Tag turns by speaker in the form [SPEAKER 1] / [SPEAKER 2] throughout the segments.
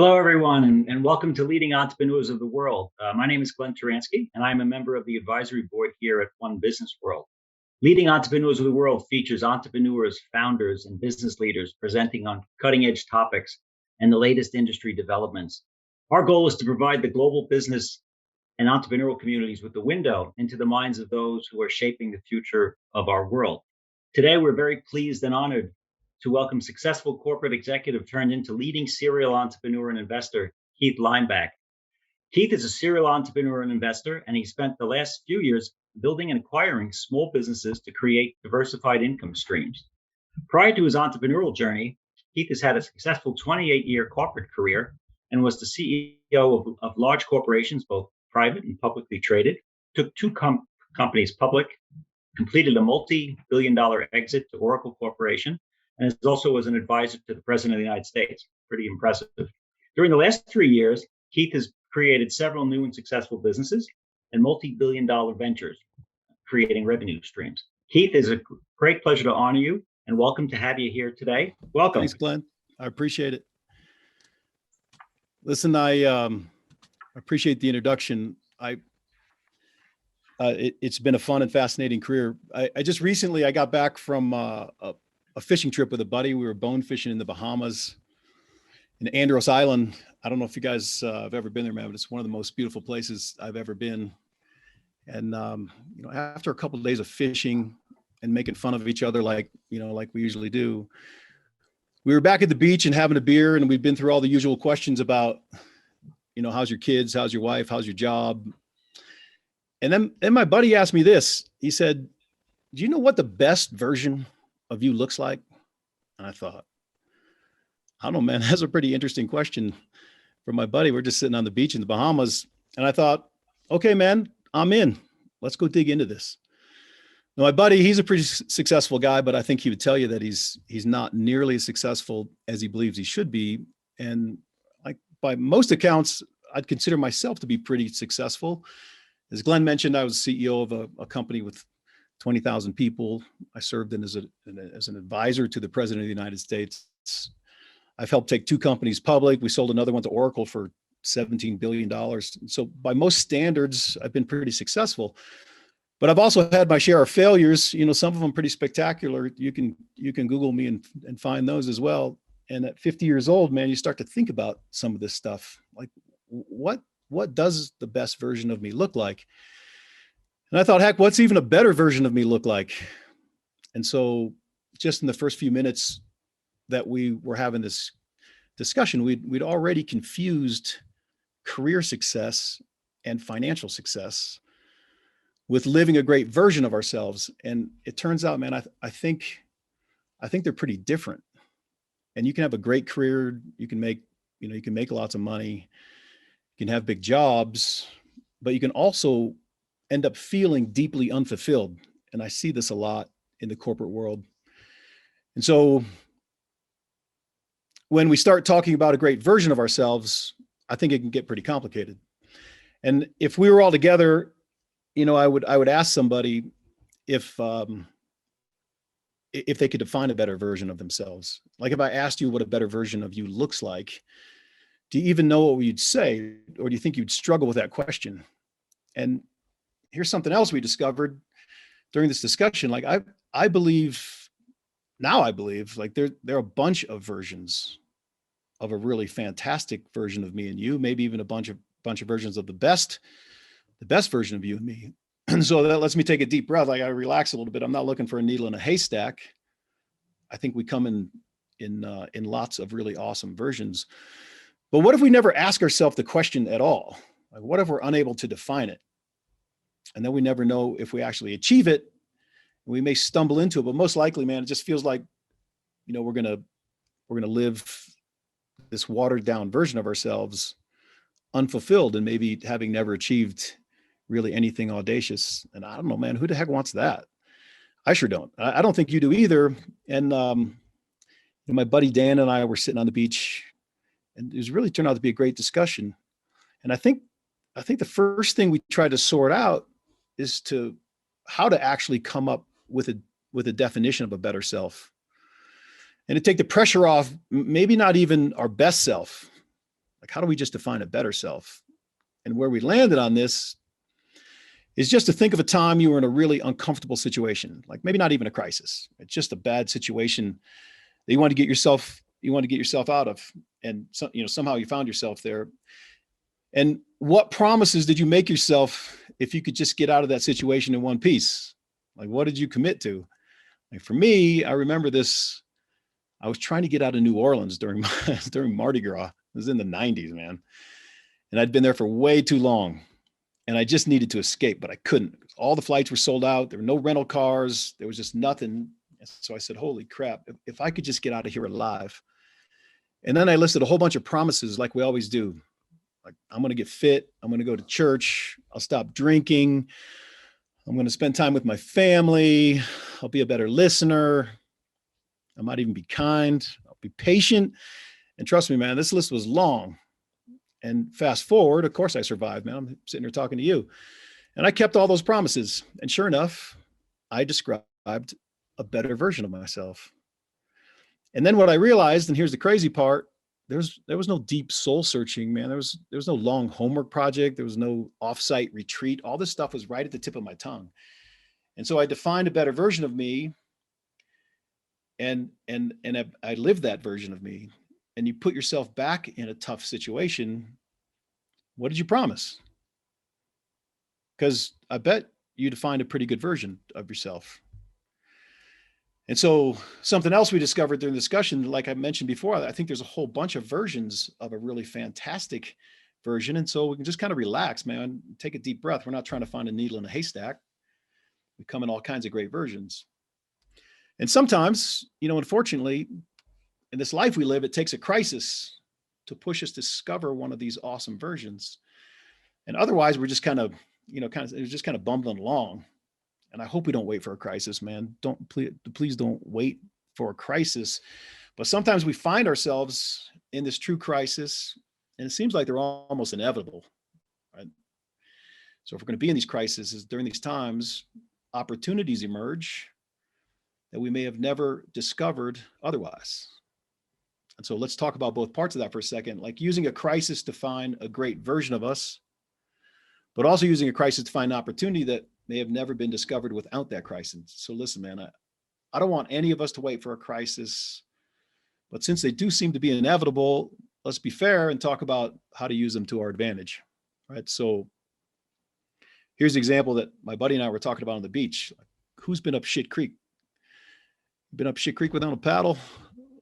[SPEAKER 1] Hello, everyone, and welcome to Leading Entrepreneurs of the World. My name is Glenn Turansky, and I'm a member of the advisory board here at One Business World. Leading Entrepreneurs of the World features entrepreneurs, founders, and business leaders presenting on cutting-edge topics and the latest industry developments. Our goal is to provide the global business and entrepreneurial communities with the window into the minds of those who are shaping the future of our world. Today, we're very pleased and honored to welcome successful corporate executive turned into leading serial entrepreneur and investor, Keith Leimbach. Keith is a serial entrepreneur and investor, and he spent the last few years building and acquiring small businesses to create diversified income streams. Prior to his entrepreneurial journey, Keith has had a successful 28-year corporate career and was the CEO of large corporations, both private and publicly traded, took two companies public, completed a multi-billion-dollar exit to Oracle Corporation, and also was an advisor to the President of the United States. Pretty impressive. During the last 3 years, Keith has created several new and successful businesses and multi-billion-dollar ventures, creating revenue streams. Keith, it's a great pleasure to honor you and welcome to have you here today. Welcome.
[SPEAKER 2] Thanks, Glenn. I appreciate it. Listen, I appreciate the introduction. It's been a fun and fascinating career. I just recently, I got back from a fishing trip with a buddy. We were bone fishing in the Bahamas, in Andros Island. I don't know if you guys have ever been there, man, but it's one of the most beautiful places I've ever been. And after a couple of days of fishing and making fun of each other, like we usually do, we were back at the beach and having a beer, and we'd been through all the usual questions about, how's your kids, how's your wife, how's your job? And then my buddy asked me this. He said, "Do you know what the best version of you looks like?" And I thought, I don't know, man, that's a pretty interesting question from my buddy. We're just sitting on the beach in the Bahamas. And I thought, okay, man, I'm in. Let's go dig into this. Now, my buddy, he's a pretty successful guy, but I think he would tell you that he's not nearly as successful as he believes he should be. And by most accounts, I'd consider myself to be pretty successful. As Glenn mentioned, I was CEO of a company with 20,000 people. I served as an advisor to the President of the United States. I've helped take two companies public. We sold another one to Oracle for $17 billion. So by most standards, I've been pretty successful. But I've also had my share of failures. Some of them pretty spectacular. You can Google me and find those as well. And at 50 years old, man, you start to think about some of this stuff. Like, what does the best version of me look like? And I thought, heck, what's even a better version of me look like? And so just in the first few minutes that we were having this discussion, we'd already confused career success and financial success with living a great version of ourselves. And it turns out, man, I think they're pretty different. And you can have a great career, you can make lots of money, you can have big jobs, but you can also end up feeling deeply unfulfilled. And I see this a lot in the corporate world. And so when we start talking about a great version of ourselves, I think it can get pretty complicated. And if we were all together, I would ask somebody if they could define a better version of themselves. Like if I asked you what a better version of you looks like, do you even know what you'd say? Or do you think you'd struggle with that question? And here's something else we discovered during this discussion. Like I believe like there are a bunch of versions of a really fantastic version of me and you, maybe even a bunch of versions of the best version of you and me. And so that lets me take a deep breath. Like I relax a little bit. I'm not looking for a needle in a haystack. I think we come in lots of really awesome versions. But what if we never ask ourselves the question at all? Like, what if we're unable to define it? And then we never know if we actually achieve it. We may stumble into it, but most likely, man, it just feels like, we're gonna live this watered down version of ourselves, unfulfilled, and maybe having never achieved really anything audacious. And I don't know, man, who the heck wants that? I sure don't. I don't think you do either. And my buddy Dan and I were sitting on the beach, and it was really turned out to be a great discussion. And I think the first thing we tried to sort out is how to actually come up with a definition of a better self, and to take the pressure off, maybe not even our best self, Like, how do we just define a better self? And where we landed on this is just to think of a time you were in a really uncomfortable situation, like maybe not even a crisis. It's just a bad situation that you want to get yourself out of. And so, somehow you found yourself there. And what promises did you make yourself if you could just get out of that situation in one piece? Like, what did you commit to? Like, for me, I remember this. I was trying to get out of New Orleans during Mardi Gras. It was in the 90s, man. And I'd been there for way too long. And I just needed to escape, but I couldn't. All the flights were sold out. There were no rental cars. There was just nothing. So I said, holy crap, if I could just get out of here alive. And then I listed a whole bunch of promises like we always do. Like, I'm going to get fit. I'm going to go to church. I'll stop drinking. I'm going to spend time with my family. I'll be a better listener. I might even be kind. I'll be patient. And trust me, man, this list was long. And fast forward, of course I survived, man. I'm sitting here talking to you. And I kept all those promises. And sure enough, I described a better version of myself. And then what I realized, and here's the crazy part, there was no deep soul searching, man. There was no long homework project. There was no offsite retreat. All this stuff was right at the tip of my tongue. And so I defined a better version of me. And I lived that version of me. And you put yourself back in a tough situation. What did you promise? Because I bet you defined a pretty good version of yourself. And so something else we discovered during the discussion, like I mentioned before, I think there's a whole bunch of versions of a really fantastic version. And so we can just kind of relax, man, take a deep breath. We're not trying to find a needle in a haystack. We come in all kinds of great versions. And sometimes, unfortunately, in this life we live, it takes a crisis to push us to discover one of these awesome versions. And otherwise we're just kind of bumbling along. And I hope we don't wait for a crisis, man. Please don't wait for a crisis. But sometimes we find ourselves in this true crisis, and it seems like they're almost inevitable, right? So if we're going to be in these crises during these times, opportunities emerge that we may have never discovered otherwise. And so let's talk about both parts of that for a second, like using a crisis to find a great version of us, but also using a crisis to find an opportunity that may have never been discovered without that crisis. So listen, man, I don't want any of us to wait for a crisis, but since they do seem to be inevitable, let's be fair and talk about how to use them to our advantage, right? So here's the example that my buddy and I were talking about on the beach. Who's been up shit creek? Been up shit creek without a paddle?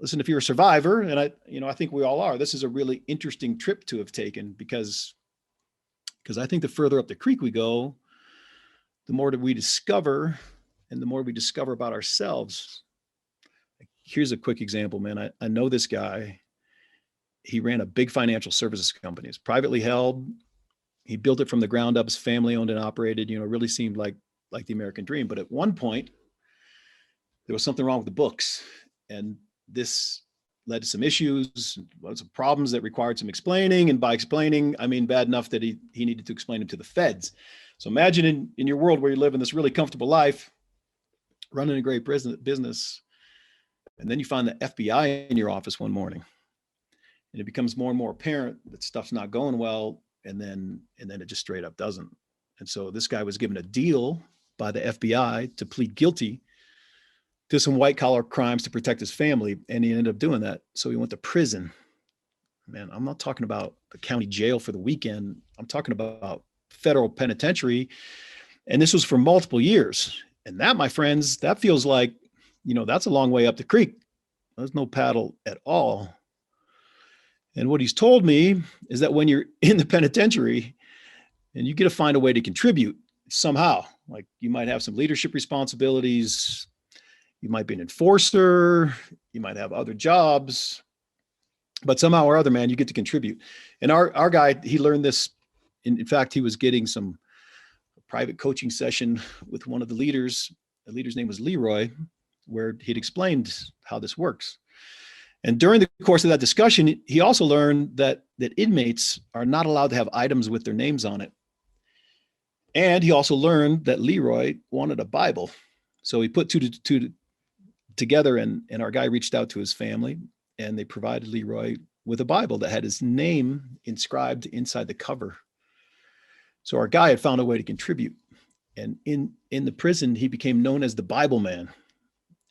[SPEAKER 2] Listen, if you're a survivor, and I think we all are, this is a really interesting trip to have taken because I think the further up the creek we go, the more that we discover, and the more we discover about ourselves. Here's a quick example, man. I know this guy. He ran a big financial services company. It's privately held. He built it from the ground up. His family owned and operated. Really seemed like the American dream. But at one point, there was something wrong with the books, and this led to some issues, some problems that required some explaining. And by explaining, I mean bad enough that he needed to explain them to the feds. So imagine in your world where you live in this really comfortable life, running a great business, and then you find the FBI in your office one morning, and it becomes more and more apparent that stuff's not going well, and then it just straight up doesn't. And so this guy was given a deal by the FBI to plead guilty to some white collar crimes to protect his family, and he ended up doing that. So he went to prison. Man, I'm not talking about the county jail for the weekend. I'm talking about federal penitentiary. And this was for multiple years. And that, my friends, that feels like, that's a long way up the creek. There's no paddle at all. And what he's told me is that when you're in the penitentiary and you get to find a way to contribute somehow, like you might have some leadership responsibilities, you might be an enforcer, you might have other jobs, but somehow or other, man, you get to contribute. And our guy, he learned this. In fact, he was getting some private coaching session with one of the leaders. The leader's name was Leroy, where he'd explained how this works. And during the course of that discussion, he also learned that inmates are not allowed to have items with their names on it. And he also learned that Leroy wanted a Bible. So he put two together, and our guy reached out to his family, and they provided Leroy with a Bible that had his name inscribed inside the cover. So our guy had found a way to contribute. And in the prison, he became known as the Bible Man.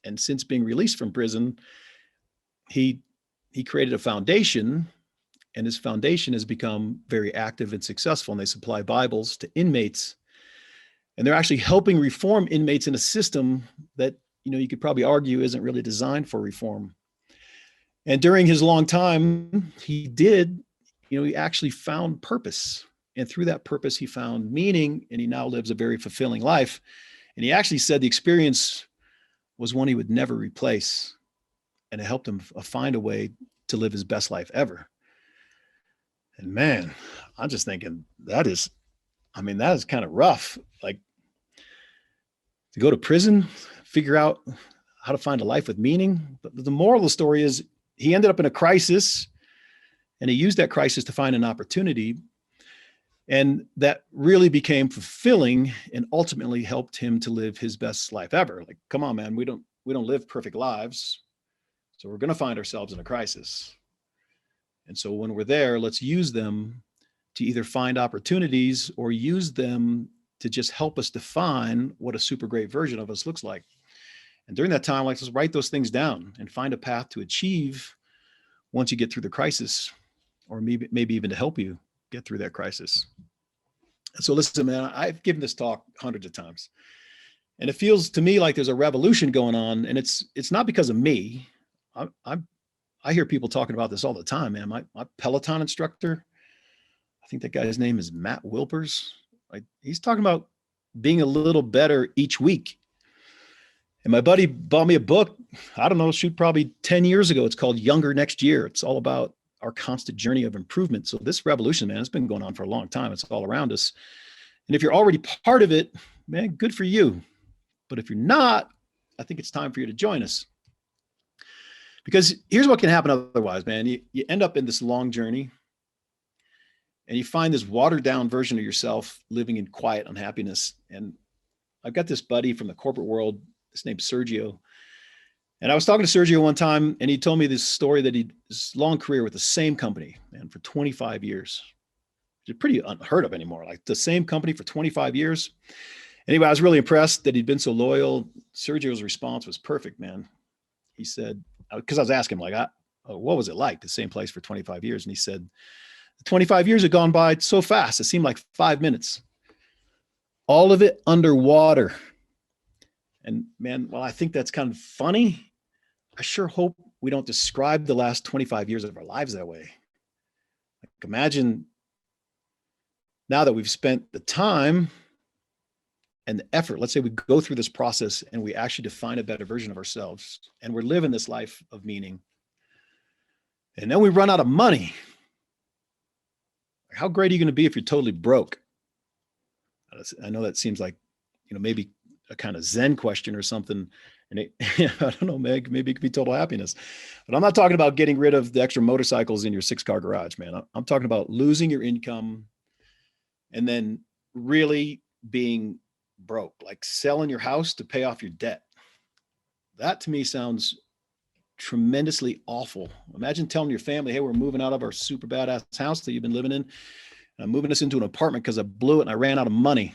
[SPEAKER 2] And since being released from prison, he created a foundation, and his foundation has become very active and successful. And they supply Bibles to inmates. And they're actually helping reform inmates in a system that, you could probably argue isn't really designed for reform. And during his long time, he actually found purpose. And through that purpose, he found meaning, and he now lives a very fulfilling life. And he actually said the experience was one he would never replace. And it helped him find a way to live his best life ever. And man, I'm just thinking that is kind of rough. Like, to go to prison, figure out how to find a life with meaning. But the moral of the story is he ended up in a crisis, and he used that crisis to find an opportunity. And that really became fulfilling and ultimately helped him to live his best life ever. Like, come on, man, we don't live perfect lives. So we're going to find ourselves in a crisis. And so when we're there, let's use them to either find opportunities or use them to just help us define what a super great version of us looks like. And during that time, let's write those things down and find a path to achieve once you get through the crisis, or maybe even to help you get through that crisis. So listen, man, I've given this talk hundreds of times, and it feels to me like there's a revolution going on, and it's not because of me. I hear people talking about this all the time, man. My Peloton instructor, I think that guy's name is Matt Wilpers. Like, he's talking about being a little better each week. And my buddy bought me a book, I don't know, probably 10 years ago. It's called Younger Next Year. It's all about our constant journey of improvement. So this revolution, man, it's been going on for a long time. It's all around us. And if you're already part of it, man, good for you. But if you're not, I think it's time for you to join us. Because here's what can happen otherwise, man. You end up in this long journey, and you find this watered down version of yourself living in quiet unhappiness. And I've got this buddy from the corporate world, his name's Sergio. And I was talking to Sergio one time, and he told me this story that his long career with the same company, man, for 25 years. It's pretty unheard of anymore. Like, the same company for 25 years. Anyway, I was really impressed that he'd been so loyal. Sergio's response was perfect, man. He said, because I was asking him, like, what was it like, the same place for 25 years? And he said, 25 years had gone by so fast. It seemed like 5 minutes. All of it underwater. And man, while I think that's kind of funny, I sure hope we don't describe the last 25 years of our lives that way. Like, imagine now that we've spent the time and the effort, let's say we go through this process and we actually define a better version of ourselves, and we're living this life of meaning. And then we run out of money. How great are you going to be if you're totally broke? I know that seems like, maybe a kind of Zen question or something. And I don't know, Meg, maybe it could be total happiness. But I'm not talking about getting rid of the extra motorcycles in your 6-car garage, man. I'm talking about losing your income and then really being broke, like selling your house to pay off your debt. That to me sounds tremendously awful. Imagine telling your family, hey, we're moving out of our super badass house that you've been living in. I'm moving us into an apartment because I blew it and I ran out of money.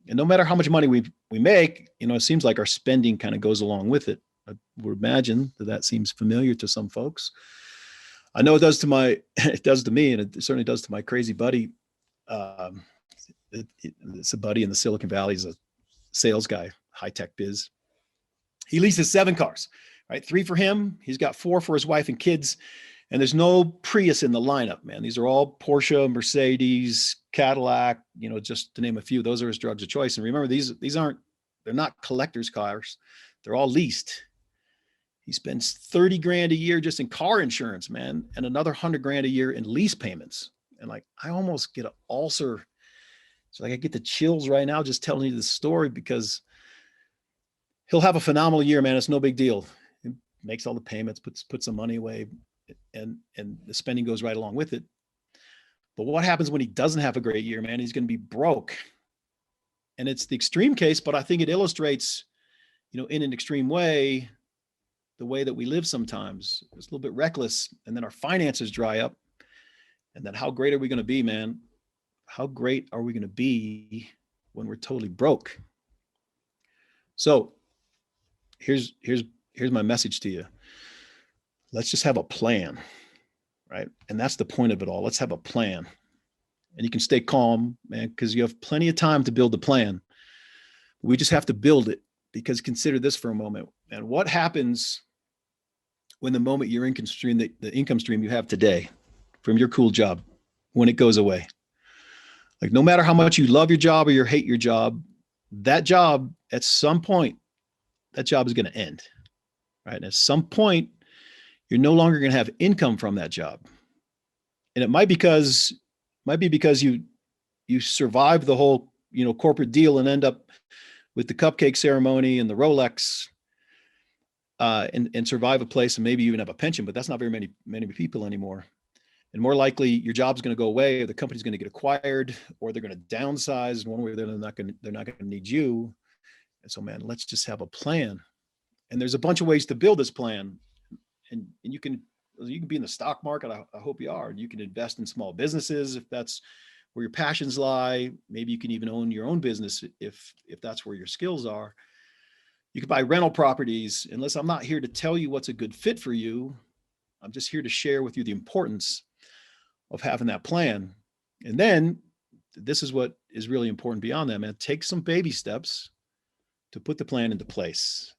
[SPEAKER 2] And no matter how much money we make, it seems like our spending kind of goes along with it. I would imagine that seems familiar to some folks. I know it does to me, and it certainly does to my crazy buddy. It's a buddy in the Silicon Valley. He's a sales guy, high-tech biz. He leases 7 cars, right? 3 for him. He's got 4 for his wife and kids. And there's no Prius in the lineup, man. These are all Porsche, Mercedes, Cadillac, just to name a few. Those are his drugs of choice. And remember, they're not collector's cars. They're all leased. He spends 30 grand a year just in car insurance, man, and another 100 grand a year in lease payments. And like, I almost get an ulcer. It's like I get the chills right now just telling you this story, because he'll have a phenomenal year, man. It's no big deal. He makes all the payments, puts some money away, and the spending goes right along with it. But what happens when he doesn't have a great year, man? He's going to be broke. And it's the extreme case, but I think it illustrates, in an extreme way, the way that we live sometimes. It's a little bit reckless, and then our finances dry up. And then how great are we going to be, man? How great are we going to be when we're totally broke? So here's my message to you. Let's just have a plan, right? And that's the point of it all. Let's have a plan. And you can stay calm, man, because you have plenty of time to build the plan. We just have to build it, because consider this for a moment. And what happens when the moment your income stream, the income stream you have today from your cool job, when it goes away? Like, no matter how much you love your job or you hate your job, that job at some point, that job is going to end, right? And at some point, you're no longer going to have income from that job. And it might be because you survive the whole, corporate deal and end up with the cupcake ceremony and the Rolex, and survive a place and maybe even have a pension, but that's not very many people anymore. And more likely your job's going to go away, or the company's going to get acquired, or they're going to downsize one way or they're not going to need you. And so, man, let's just have a plan. And there's a bunch of ways to build this plan. And you can be in the stock market. I hope you are. You can invest in small businesses if that's where your passions lie. Maybe you can even own your own business if that's where your skills are. You could buy rental properties. And listen, I'm not here to tell you what's a good fit for you. I'm just here to share with you the importance of having that plan. And then this is what is really important beyond that, man. Take some baby steps to put the plan into place.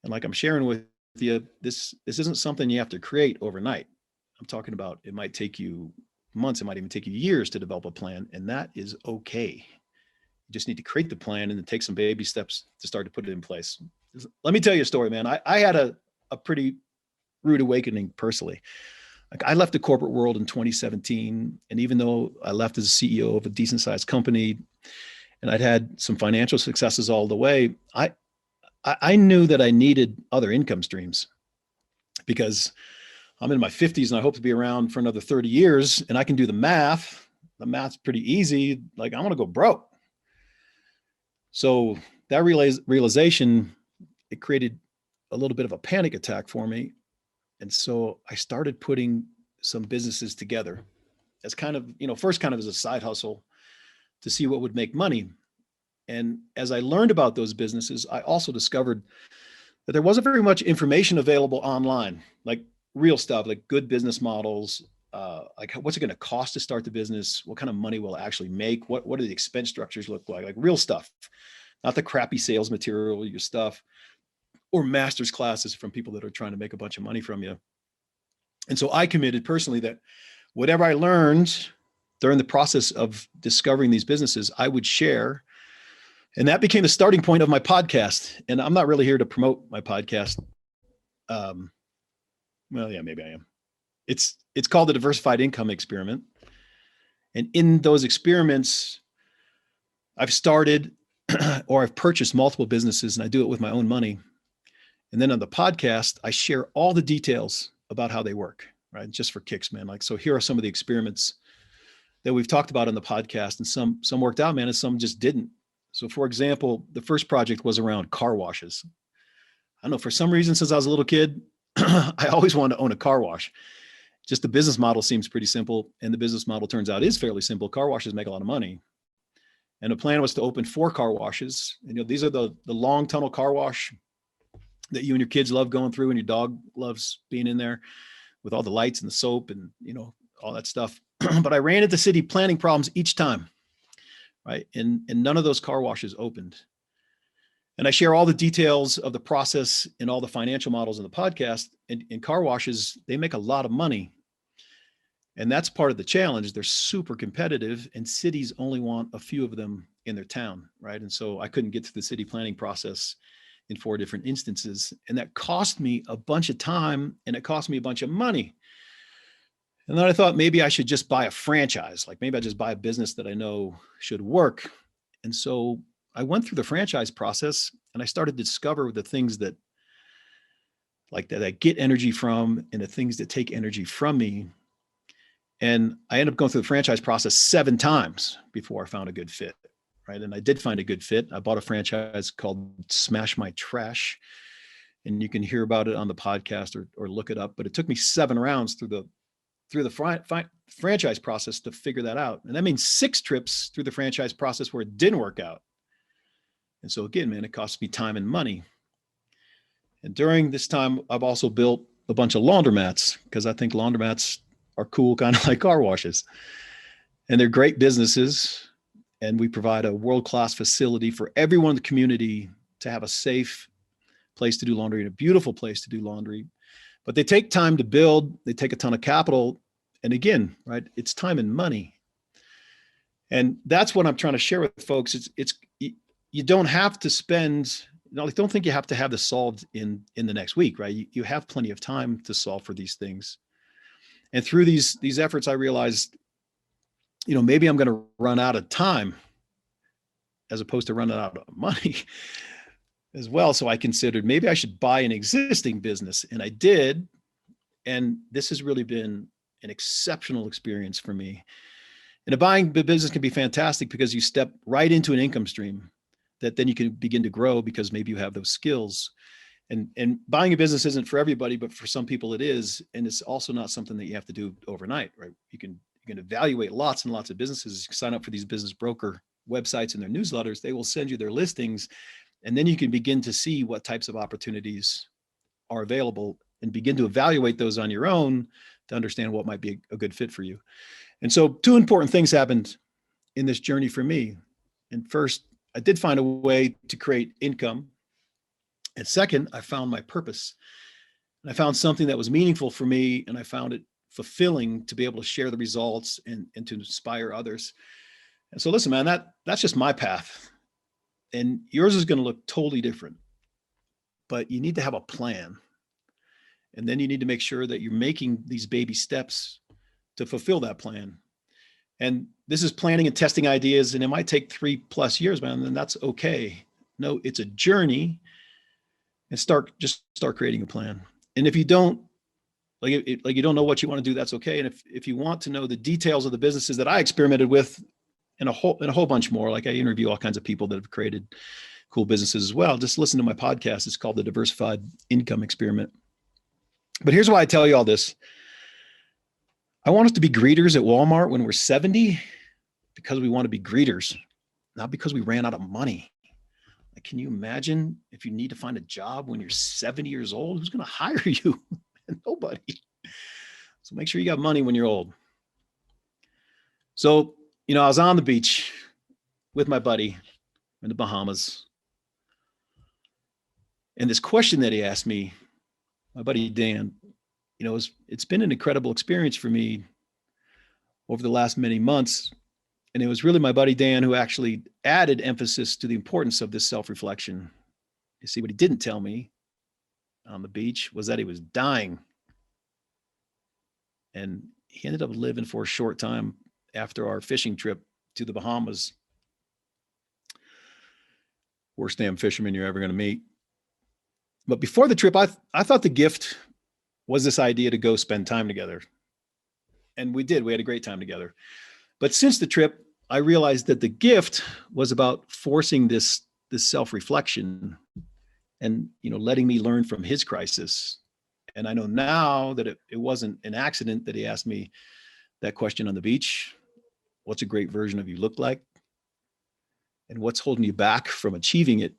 [SPEAKER 2] And like I'm sharing with you, this isn't something you have to create overnight. I'm talking about, it might take you months, it might even take you years to develop a plan, and that is okay. You just need to create the plan and then take some baby steps to start to put it in place. Let me tell you a story, man. I had a pretty rude awakening personally. Like, I left the corporate world in 2017. And even though I left as a CEO of a decent sized company and I'd had some financial successes all the way, I knew that I needed other income streams, because I'm in my 50s and I hope to be around for another 30 years, and I can do the math. The math's pretty easy. Like, I want to go broke. So that realization, it created a little bit of a panic attack for me. And so I started putting some businesses together as kind of, first kind of as a side hustle to see what would make money. And as I learned about those businesses, I also discovered that there wasn't very much information available online, like real stuff, like good business models, like what's it going to cost to start the business? What kind of money will it actually make? What do the expense structures look like real stuff, not the crappy sales material, your stuff, or master's classes from people that are trying to make a bunch of money from you. And so I committed personally that whatever I learned during the process of discovering these businesses, I would share. And that became the starting point of my podcast. And I'm not really here to promote my podcast. Well, yeah, maybe I am. It's called the Diversified Income Experiment. And in those experiments, I've started or I've purchased multiple businesses, and I do it with my own money. And then on the podcast, I share all the details about how they work, right? Just for kicks, man. Like, so here are some of the experiments that we've talked about on the podcast, and some worked out, man, and some just didn't. So for example, the first project was around car washes. I don't know, for some reason, since I was a little kid, I always wanted to own a car wash. Just the business model seems pretty simple. And the business model turns out is fairly simple. Car washes make a lot of money. And the plan was to open 4 car washes. And these are the long tunnel car wash that you and your kids love going through, and your dog loves being in there with all the lights and the soap and, all that stuff. But I ran into city planning problems each time, right? And none of those car washes opened. And I share all the details of the process and all the financial models in the podcast. And car washes, they make a lot of money. And that's part of the challenge. They're super competitive, and cities only want a few of them in their town, right? And so I couldn't get through the city planning process in 4 different instances. And that cost me a bunch of time, and it cost me a bunch of money. And then I thought maybe I should just buy a franchise. Like, maybe I just buy a business that I know should work. And so I went through the franchise process, and I started to discover the things that I get energy from, and the things that take energy from me. And I ended up going through the franchise process 7 times before I found a good fit, right? And I did find a good fit. I bought a franchise called Smash My Trash. and you can hear about it on the podcast or look it up. But it took me 7 rounds through the franchise process to figure that out. And that means 6 trips through the franchise process where it didn't work out. And so again, man, it cost me time and money. And during this time, I've also built a bunch of laundromats because I think laundromats are cool, kind of like car washes. And they're great businesses. And we provide a world-class facility for everyone in the community to have a safe place to do laundry and a beautiful place to do laundry. But they take time to build. They take a ton of capital. And again, right, it's time and money. And that's what I'm trying to share with folks. You don't have to spend, I don't think you have to have this solved in the next week, right? You have plenty of time to solve for these things. And through these efforts, I realized, maybe I'm going to run out of time as opposed to running out of money as well. So I considered maybe I should buy an existing business, and I did. And this has really been an exceptional experience for me. And a buying business can be fantastic because you step right into an income stream that then you can begin to grow because maybe you have those skills. And buying a business isn't for everybody, but for some people it is. And it's also not something that you have to do overnight, right? You can evaluate lots and lots of businesses. You can sign up for these business broker websites and their newsletters. They will send you their listings. And then you can begin to see what types of opportunities are available and begin to evaluate those on your own to understand what might be a good fit for you. And so 2 important things happened in this journey for me. And first, I did find a way to create income. And second, I found my purpose. And I found something that was meaningful for me, and I found it fulfilling to be able to share the results and to inspire others. And so listen, man, that's just my path. And yours is going to look totally different. But you need to have a plan. And then you need to make sure that you're making these baby steps to fulfill that plan. And this is planning and testing ideas, and it might take 3+ years, man, and that's okay. No, it's a journey, and start creating a plan. And if you don't, you don't know what you want to do, that's okay. And if you want to know the details of the businesses that I experimented with and a whole bunch more, like I interview all kinds of people that have created cool businesses as well, just listen to my podcast. It's called the Diversified Income Experiment. But here's why I tell you all this. I want us to be greeters at Walmart when we're 70 because we want to be greeters, not because we ran out of money. Like, can you imagine if you need to find a job when you're 70 years old? Who's going to hire you? Nobody. So make sure you got money when you're old. So, I was on the beach with my buddy in the Bahamas. And this question that he asked me, my buddy Dan, it's been an incredible experience for me over the last many months. And it was really my buddy Dan who actually added emphasis to the importance of this self-reflection. You see, what he didn't tell me on the beach was that he was dying. And he ended up living for a short time after our fishing trip to the Bahamas. Worst damn fisherman you're ever going to meet. But before the trip, I thought the gift was this idea to go spend time together. And we did. We had a great time together. But since the trip, I realized that the gift was about forcing this self-reflection and, letting me learn from his crisis. And I know now that it wasn't an accident that he asked me that question on the beach. What's a great version of you look like? And what's holding you back from achieving it?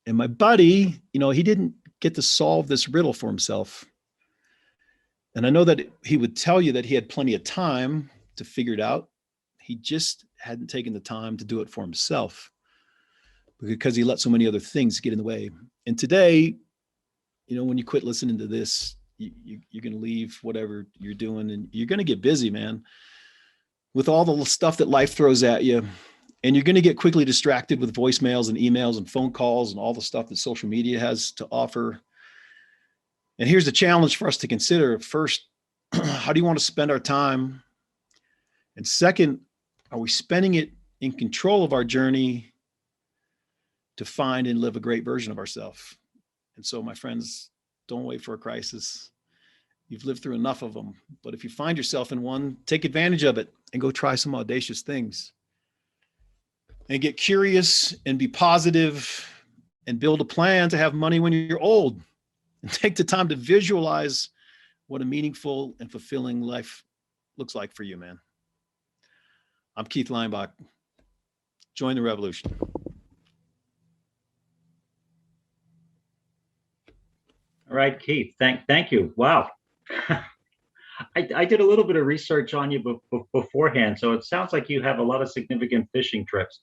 [SPEAKER 2] And my buddy, he didn't get to solve this riddle for himself. And I know that he would tell you that he had plenty of time to figure it out. He just hadn't taken the time to do it for himself because he let so many other things get in the way. And today, when you quit listening to this, you're going to leave whatever you're doing and you're going to get busy, man, with all the stuff that life throws at you. And you're going to get quickly distracted with voicemails and emails and phone calls and all the stuff that social media has to offer. And here's the challenge for us to consider. First, how do you want to spend our time? And second, are we spending it in control of our journey to find and live a great version of ourselves? And so, my friends, don't wait for a crisis. You've lived through enough of them. But if you find yourself in one, take advantage of it and go try some audacious things. And get curious and be positive and build a plan to have money when you're old, and take the time to visualize what a meaningful and fulfilling life looks like for you, man. I'm Keith Leimbach. Join the revolution.
[SPEAKER 1] All right, Keith. Thank you. Wow. I did a little bit of research on you beforehand, so it sounds like you have a lot of significant fishing trips.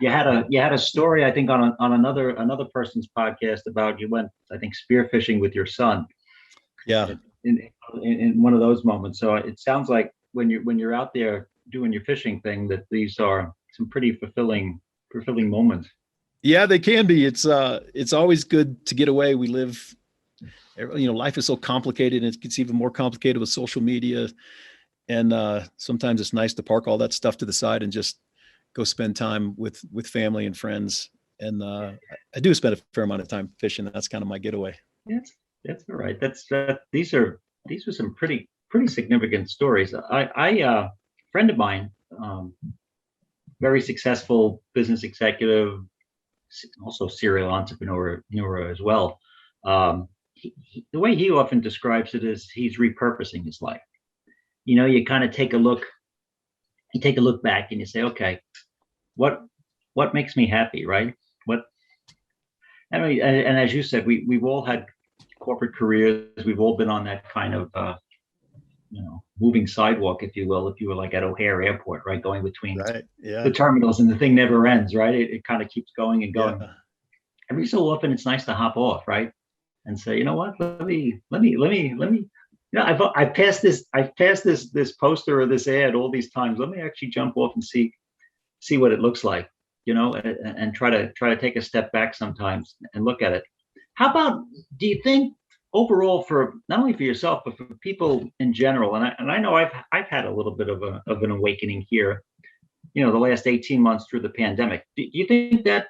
[SPEAKER 1] You had a story, I think, on another person's podcast about you went, I think, spearfishing with your son.
[SPEAKER 2] Yeah.
[SPEAKER 1] In one of those moments. So it sounds like when you're out there doing your fishing thing, that these are some pretty fulfilling moments.
[SPEAKER 2] Yeah, they can be. It's always good to get away. We live, life is so complicated, and it gets even more complicated with social media. And sometimes it's nice to park all that stuff to the side and just go spend time with family and friends. And I do spend a fair amount of time fishing. That's kind of my getaway.
[SPEAKER 1] That's all right. These were some pretty significant stories. A friend of mine, very successful business executive, also serial entrepreneur as well. The way he often describes it is he's repurposing his life. You kind of take a look back and you say, okay, what makes me happy, right? And as you said, we've all had corporate careers. We've all been on that kind of moving sidewalk, if you will, if you were like at O'Hare Airport, right, going between the terminals, and the thing never ends, right? It kind of keeps going and going. Yeah. Every so often, it's nice to hop off, right, and say, you know what, let me. I've passed this poster or this ad all these times. Let me actually jump off and see what it looks like, and try to take a step back sometimes and look at it. How about, do you think overall, for not only for yourself but for people in general, and I know I've had a little bit of an awakening here, the last 18 months through the pandemic. Do you think that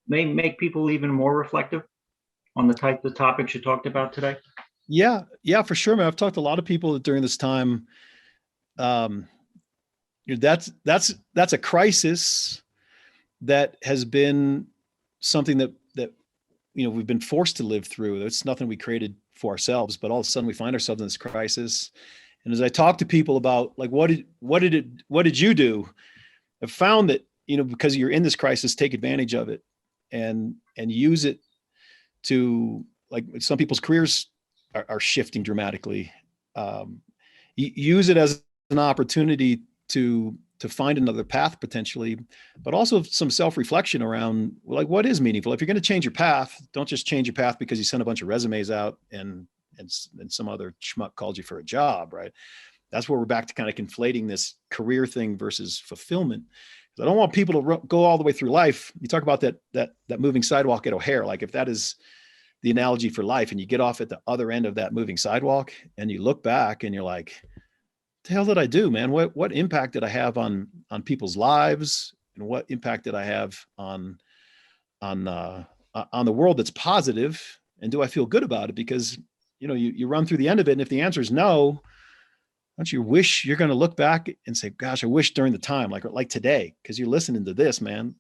[SPEAKER 1] may make people even more reflective on the topics you talked about today?
[SPEAKER 2] Yeah, for sure, man. I've talked to a lot of people during this time. That's a crisis that has been something that we've been forced to live through. It's nothing we created for ourselves, but all of a sudden we find ourselves in this crisis. And as I talk to people about, like, what did you do? I've found that, because you're in this crisis, take advantage of it and use it to, like, some people's careers are shifting dramatically. Use it as an opportunity to find another path potentially, but also some self-reflection around, like, what is meaningful. If you're going to change your path, don't just change your path because you sent a bunch of resumes out and some other schmuck called you for a job, right? That's where we're back to kind of conflating this career thing versus fulfillment. I don't want people to go all the way through life. You talk about that moving sidewalk at O'Hare. Like, if that is the analogy for life, and you get off at the other end of that moving sidewalk and you look back and you're like, the hell did I do, man? What impact did I have on people's lives, and what impact did I have on the world that's positive? And do I feel good about it? Because you run through the end of it, and if the answer is no, don't you wish you're going to look back and say, gosh, I wish during the time, like today, because you're listening to this, man,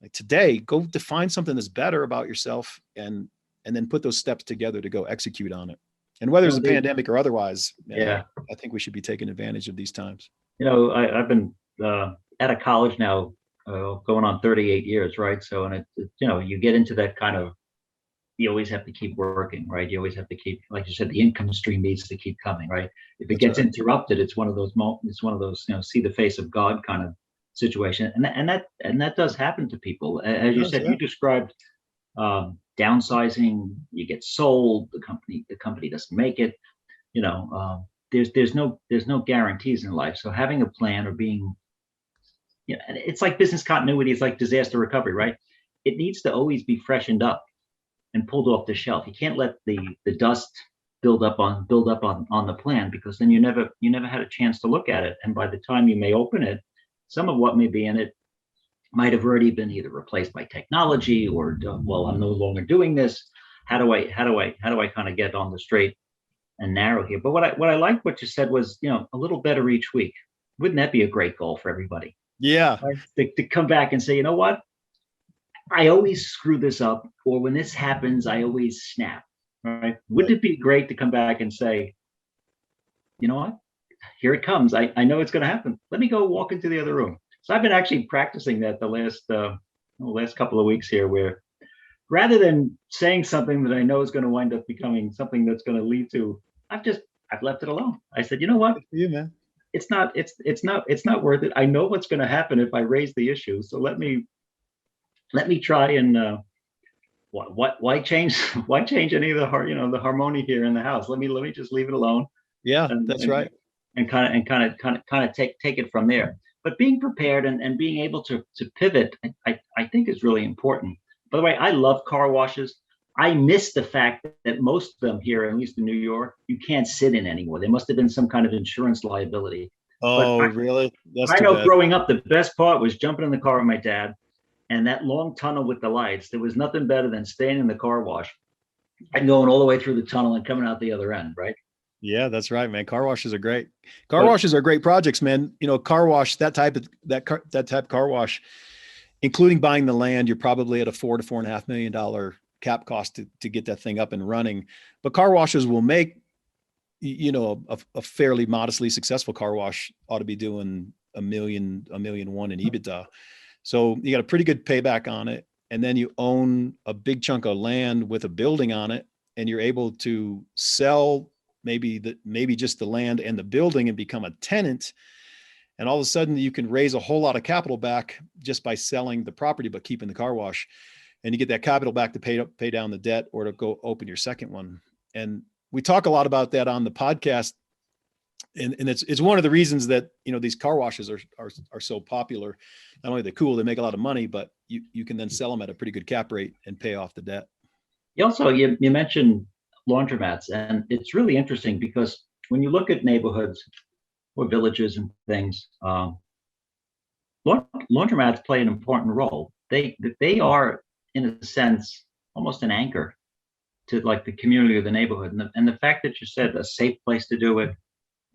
[SPEAKER 2] like today, go define something that's better about yourself, and then put those steps together to go execute on it. And whether it's a pandemic or otherwise, man, I think we should be taking advantage of these times.
[SPEAKER 1] I've been out of college now, going on 38 years, right? So, and you get into that kind of, you always have to keep working, right? You always have to keep, like you said, the income stream needs to keep coming, right? If it gets interrupted, it's one of those see the face of God kind of situation, and that does happen to people. As you said, you described downsizing. You get sold, the company doesn't make it. There's no guarantees in life. So having a plan, or being, it's like business continuity. It's like disaster recovery, right? It needs to always be freshened up and pulled off the shelf. You can't let the dust build up on the plan, because then you never had a chance to look at it. And by the time you may open it, some of what may be in it might have already been either replaced by technology, or, well, I'm no longer doing this. How do I kind of get on the straight and narrow here? But what I liked what you said was, a little better each week. Wouldn't that be a great goal for everybody?
[SPEAKER 2] Yeah.
[SPEAKER 1] Right? To come back and say, you know what? I always screw this up, or when this happens, I always snap. Right? Wouldn't
[SPEAKER 2] Right.
[SPEAKER 1] it be great to come back and say, you know what? Here it comes. I know it's going to happen. Let me go walk into the other room. So I've been actually practicing that the last couple of weeks here, where rather than saying something that I know is going to wind up becoming something that's going to lead to, I've left it alone. I said, you know what?
[SPEAKER 2] Good for you, man.
[SPEAKER 1] It's not worth it. I know what's going to happen if I raise the issue. So let me try and why change why change any of the harmony here in the house? Let me just leave it alone
[SPEAKER 2] Yeah,
[SPEAKER 1] and
[SPEAKER 2] that's
[SPEAKER 1] and
[SPEAKER 2] right.
[SPEAKER 1] kind of take it from there. But being prepared and being able to pivot, I think is really important. By the way, I love car washes. I miss the fact that most of them here, at least in New York, you can't sit in anymore. There must have been some kind of insurance liability. But
[SPEAKER 2] Oh, really? That's
[SPEAKER 1] I
[SPEAKER 2] too
[SPEAKER 1] know
[SPEAKER 2] bad.
[SPEAKER 1] growing up, the best part was jumping in the car with my dad and that long tunnel with the lights. There was nothing better than staying in the car wash and going all the way through the tunnel and coming out the other end, right?
[SPEAKER 2] Yeah, that's right, man. Car washes are great. Car
[SPEAKER 1] But
[SPEAKER 2] washes are great projects, man. Car wash, that type of car wash, including buying the land, you're probably at a $4 to $4.5 million cap cost to get that thing up and running. But car washes will make, a fairly modestly successful car wash ought to be doing a million one in EBITDA. So you got a pretty good payback on it. And then you own a big chunk of land with a building on it, and you're able to sell maybe just the land and the building and become a tenant. And all of a sudden you can raise a whole lot of capital back just by selling the property, but keeping the car wash. And you get that capital back to pay down the debt or to go open your second one. And we talk a lot about that on the podcast. And it's one of the reasons that these car washes are so popular. Not only they're cool, they make a lot of money, but you can then sell them at a pretty good cap rate and pay off the debt.
[SPEAKER 1] you mentioned laundromats, and it's really interesting because when you look at neighborhoods or villages and things, laundromats play an important role. They are, in a sense, almost an anchor to like the community or the neighborhood, and the fact that you said a safe place to do it,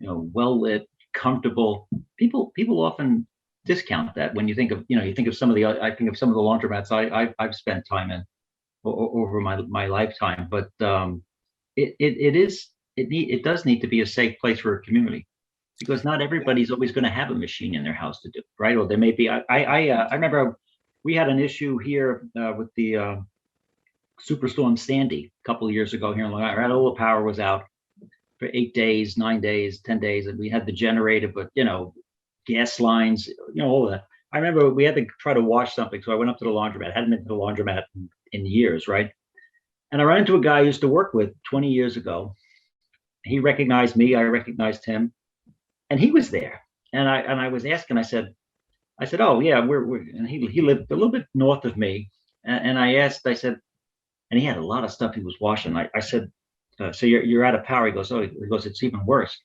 [SPEAKER 1] well lit, comfortable. People often discount that when you think of some of the I think of some of the laundromats I've spent time in over my lifetime. But it does need to be a safe place for a community because not everybody's always going to have a machine in their house to do, right? Or there may be. I remember we had an issue here with the Superstorm Sandy a couple of years ago here in Long Island. All the power was out for 8 days, 9 days, 10 days, and we had the generator, but gas lines, all of that. I remember we had to try to wash something, so I went up to the laundromat. Hadn't been to the laundromat in years, right? And I ran into a guy I used to work with 20 years ago. He recognized me, I recognized him, and he was there. And I was asking, I said, oh yeah, we're and he lived a little bit north of me. And I said, and he had a lot of stuff he was washing. I said, so you're out of power. He goes, it's even worse.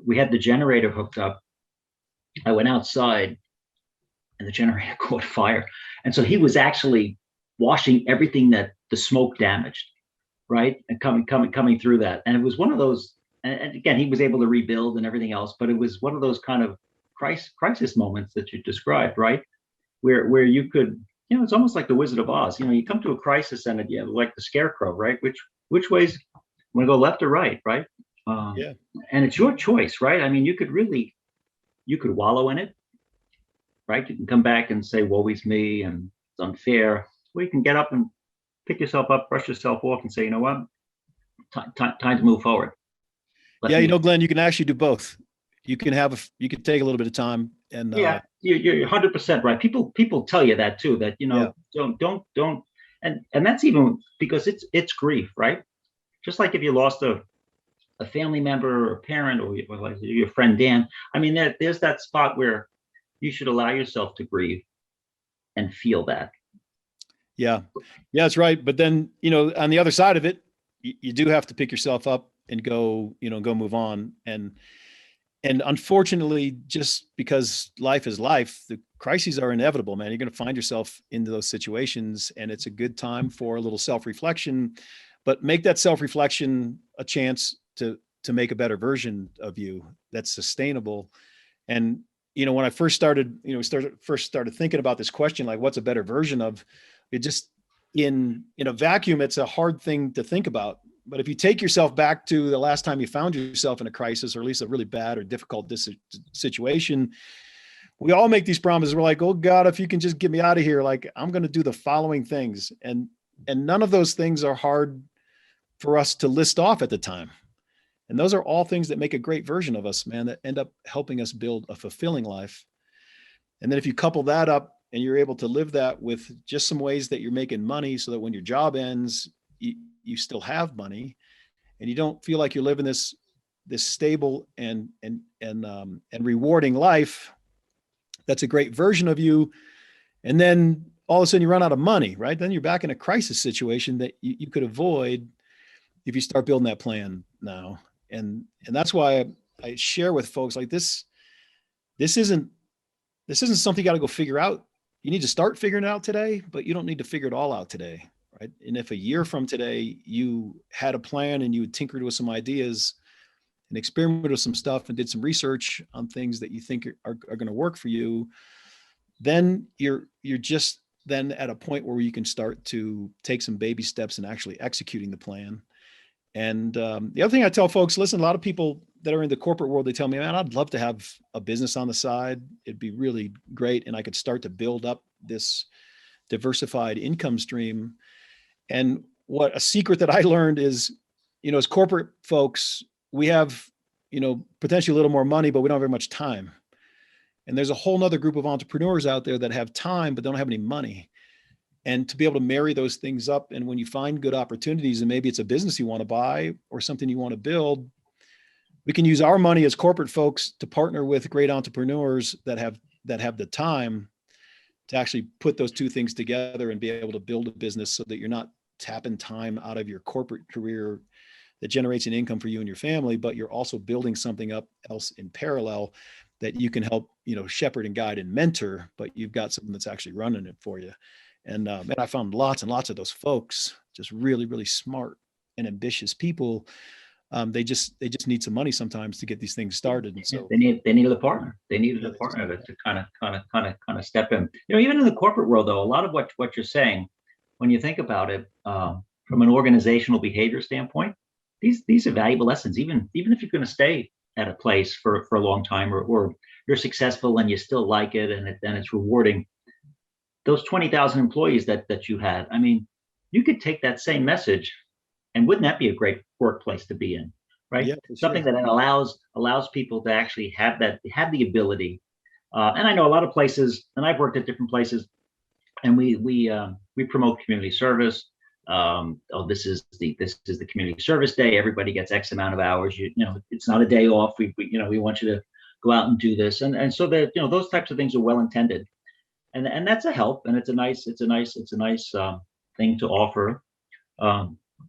[SPEAKER 1] We had the generator hooked up. I went outside and the generator caught fire. And so he was actually washing everything that the smoke damaged, right? And coming through that. And it was one of those, and again, he was able to rebuild and everything else, but it was one of those kind of crisis moments that you described, right? Where you could, it's almost like the Wizard of Oz. You come to a crisis and like the scarecrow, right? Which ways want to go, left or right, right?
[SPEAKER 2] Yeah.
[SPEAKER 1] And it's your choice, right? I mean, you could wallow in it, right? You can come back and say, woe is me and it's unfair. Or you can get up and pick yourself up, brush yourself off and say, you know what? Time to move forward.
[SPEAKER 2] Yeah. Glenn, you can actually do both. You can take a little bit of time and,
[SPEAKER 1] yeah, you're 100% right. People tell you that too, that,
[SPEAKER 2] yeah,
[SPEAKER 1] don't, and that's even because it's grief, right? Just like if you lost a family member or a parent or like your friend Dan. I mean, there's that spot where you should allow yourself to grieve and feel that.
[SPEAKER 2] yeah, that's right. But then, on the other side of it, you do have to pick yourself up and go move on. And unfortunately, just because life is life, the crises are inevitable, man. You're going to find yourself into those situations, and it's a good time for a little self-reflection, but make that self-reflection a chance to make a better version of you that's sustainable. And when I first started, started thinking about this question, like what's a better version of It just in a vacuum, it's a hard thing to think about. But if you take yourself back to the last time you found yourself in a crisis, or at least a really bad or difficult situation, we all make these promises. We're like, oh God, if you can just get me out of here, like I'm going to do the following things. And none of those things are hard for us to list off at the time. And those are all things that make a great version of us, man, that end up helping us build a fulfilling life. And then if you couple that up and you're able to live that with just some ways that you're making money so that when your job ends, you still have money and you don't feel like you're living this stable and rewarding life, that's a great version of you. And then all of a sudden you run out of money, right? Then you're back in a crisis situation that you could avoid if you start building that plan now. And that's why I share with folks like this isn't something you got to go figure out. You need to start figuring it out today, but you don't need to figure it all out today, right? And if a year from today you had a plan and you tinkered with some ideas and experimented with some stuff and did some research on things that you think are going to work for you, then you're just then at a point where you can start to take some baby steps in actually executing the plan. And the other thing I tell folks, listen, a lot of people that are in the corporate world, they tell me, man, I'd love to have a business on the side. It'd be really great. And I could start to build up this diversified income stream. And what a secret that I learned is, as corporate folks, we have, potentially a little more money, but we don't have very much time. And there's a whole nother group of entrepreneurs out there that have time, but don't have any money. And to be able to marry those things up. And when you find good opportunities, and maybe it's a business you want to buy or something you want to build, we can use our money as corporate folks to partner with great entrepreneurs that have the time to actually put those two things together and be able to build a business so that you're not tapping time out of your corporate career that generates an income for you and your family, but you're also building something up else in parallel that you can help, shepherd and guide and mentor, but you've got something that's actually running it for you. And I found lots and lots of those folks, just really, really smart and ambitious people. They just need some money sometimes to get these things started. And so
[SPEAKER 1] they needed a partner. They needed a partner to kind of step in. Even in the corporate world, though, a lot of what you're saying, when you think about it, from an organizational behavior standpoint, these are valuable lessons. Even if you're going to stay at a place for a long time, or you're successful and you still like it and it's rewarding. Those 20,000 employees that you had, I mean, you could take that same message, and wouldn't that be a great workplace to be in, right?
[SPEAKER 2] Yeah,
[SPEAKER 1] Something that allows people to actually have the ability. And I know a lot of places, and I've worked at different places, and we promote community service. This is the community service day. Everybody gets X amount of hours. It's not a day off. We want you to go out and do this, and so that those types of things are well intended. And that's a help, and it's a nice thing to offer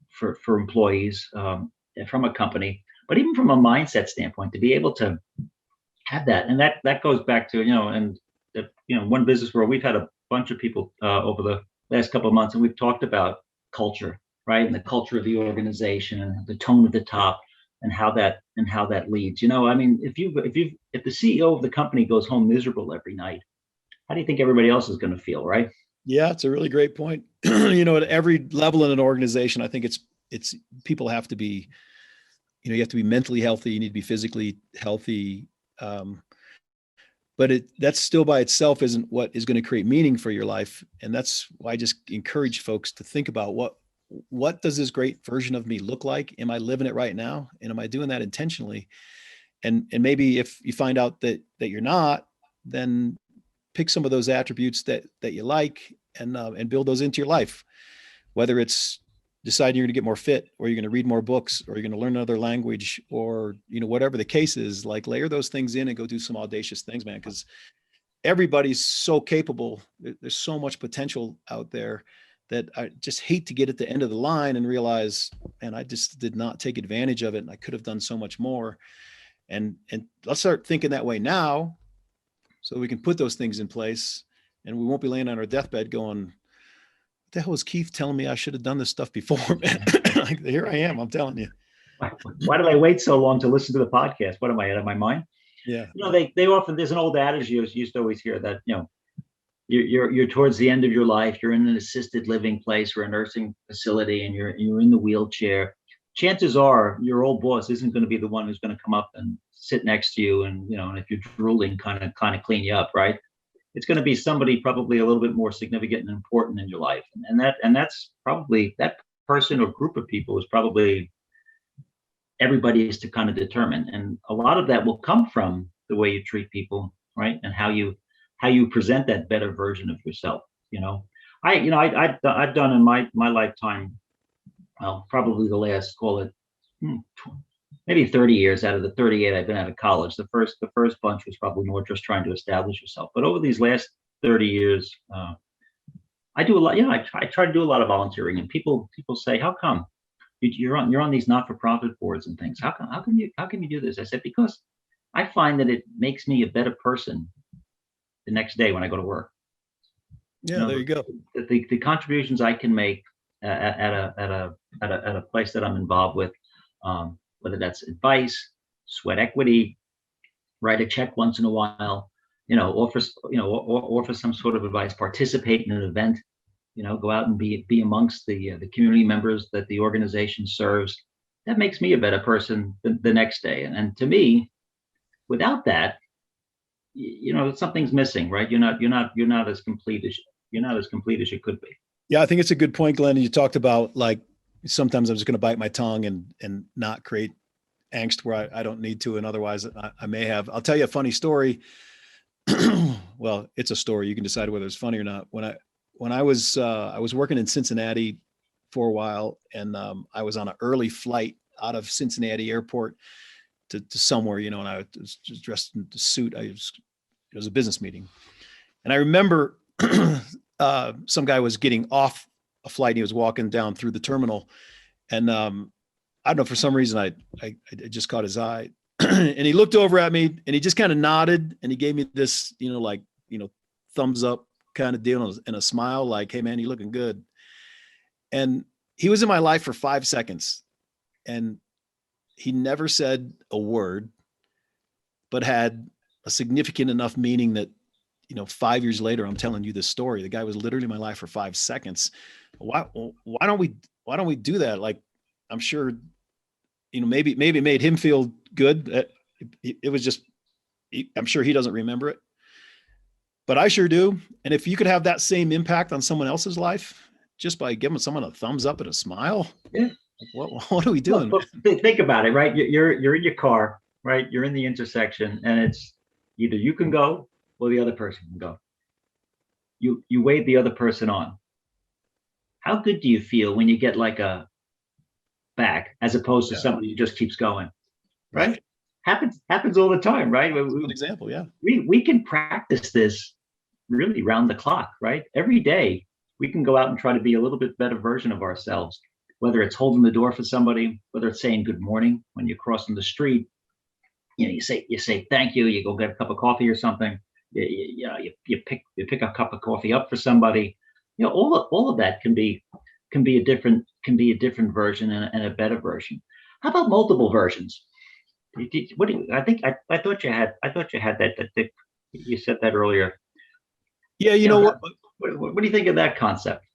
[SPEAKER 1] for employees from a company. But even from a mindset standpoint, to be able to have that, and that goes back to one business where we've had a bunch of people over the last couple of months, and we've talked about culture, right, and the culture of the organization, and the tone at the top, and how that leads. I mean, if the CEO of the company goes home miserable every night, how do you think everybody else is going to feel, right?
[SPEAKER 2] Yeah, it's a really great point. At every level in an organization, I think it's people have to be, you have to be mentally healthy. You need to be physically healthy. But that's still by itself isn't what is going to create meaning for your life. And that's why I just encourage folks to think about what does this great version of me look like? Am I living it right now? And am I doing that intentionally? And maybe if you find out that you're not, then pick some of those attributes that you like and build those into your life, whether it's deciding you're going to get more fit, or you're going to read more books, or you're going to learn another language, or, whatever the case is, like layer those things in and go do some audacious things, man. Cause everybody's so capable. There's so much potential out there that I just hate to get at the end of the line and realize, man, I just did not take advantage of it. And I could have done so much more. And let's start thinking that way now, so we can put those things in place, and we won't be laying on our deathbed going, what the hell was Keith telling me I should have done this stuff before, man? Like, here I am, I'm telling you.
[SPEAKER 1] Why did I wait so long to listen to the podcast? What am I, out of my mind?
[SPEAKER 2] Yeah.
[SPEAKER 1] They often, there's an old adage you used to always hear that, you're towards the end of your life, you're in an assisted living place or a nursing facility, and you're in the wheelchair. Chances are your old boss isn't going to be the one who's going to come up and sit next to you, and and if you're drooling, kind of clean you up, right? It's going to be somebody probably a little bit more significant and important in your life, and that's probably that person or group of people is probably everybody is to kind of determine, and a lot of that will come from the way you treat people, right? And how you present that better version of yourself. I've done in my lifetime, well, probably the last, call it, maybe 30 years out of the 38 I've been out of college. The first bunch was probably more just trying to establish yourself, but over these last 30 years, I do a lot. I try to do a lot of volunteering, and people say, how come you're on these not-for-profit boards and things? How can you do this? I said, because I find that it makes me a better person the next day when I go to work.
[SPEAKER 2] Yeah, there you go.
[SPEAKER 1] The contributions I can make at a place that I'm involved with, whether that's advice, sweat equity, write a check once in a while, offer some sort of advice, participate in an event, go out and be amongst the community members that the organization serves. That makes me a better person the next day. And to me, without that, something's missing, right? You're not as complete as you could be.
[SPEAKER 2] Yeah, I think it's a good point, Glenn. You talked about, like, sometimes I'm just going to bite my tongue and not create angst where I don't need to, and otherwise I may have. I'll tell you a funny story. Well, it's a story. You can decide whether it's funny or not. When I was working in Cincinnati for a while, and I was on an early flight out of Cincinnati Airport to somewhere, and I was just dressed in the suit. It was a business meeting, and I remember some guy was getting off a flight. And he was walking down through the terminal, and I don't know, for some reason I just caught his eye, and he looked over at me, and he just kind of nodded, and he gave me this, thumbs up kind of deal, and a smile, like, "Hey man, you looking good." And he was in my life for 5 seconds, and he never said a word, but had a significant enough meaning that, 5 years later, I'm telling you this story. The guy was literally in my life for 5 seconds. Why don't we do that? Like, I'm sure, maybe it made him feel good. It was just, I'm sure he doesn't remember it, but I sure do. And if you could have that same impact on someone else's life just by giving someone a thumbs up and a smile,
[SPEAKER 1] yeah.
[SPEAKER 2] What are we doing?
[SPEAKER 1] Well, think about it, right? You're in your car, right? You're in the intersection, and it's either you can go or the other person can go. You wave the other person on. How good do you feel when you get like a back, as opposed to somebody who just keeps going, right? Happens all the time, right?
[SPEAKER 2] Good example, yeah.
[SPEAKER 1] We can practice this really round the clock, right? Every day we can go out and try to be a little bit better version of ourselves. Whether it's holding the door for somebody, whether it's saying good morning when you're crossing the street, you say thank you. You go get a cup of coffee or something. You pick a cup of coffee up for somebody. All of that can be a different version and a better version. How about multiple versions? What do you? I thought you had that. You said that earlier.
[SPEAKER 2] Yeah, what?
[SPEAKER 1] What do you think of that concept?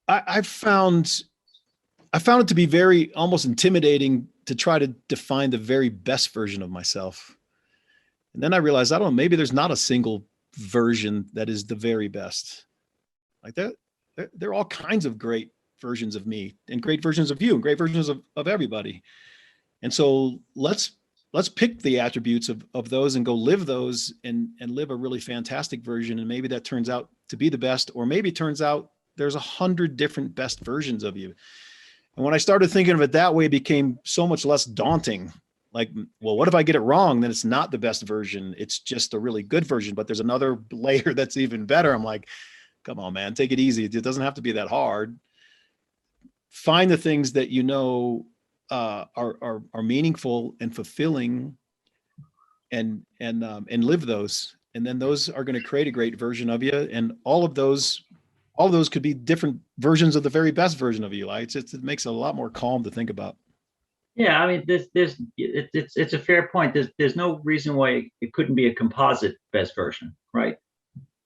[SPEAKER 2] I found it to be very almost intimidating to try to define the very best version of myself. And then I realized, I don't know, maybe there's not a single version that is the very best. Like that, there are all kinds of great versions of me, and great versions of you, and great versions of everybody. And so let's pick the attributes of those and go live those and live a really fantastic version. And maybe that turns out to be the best, or maybe it turns out there's 100 different best versions of you. And when I started thinking of it that way, it became so much less daunting. Like, well, what if I get it wrong? Then it's not the best version. It's just a really good version, but there's another layer that's even better. I'm like, come on, man, take it easy. It doesn't have to be that hard. Find the things that are meaningful and fulfilling, and live those. And then those are going to create a great version of you. And all of those could be different versions of the very best version of you. Like, it makes it a lot more calm to think about.
[SPEAKER 1] Yeah, I mean, it's a fair point. There's no reason why it couldn't be a composite best version, right?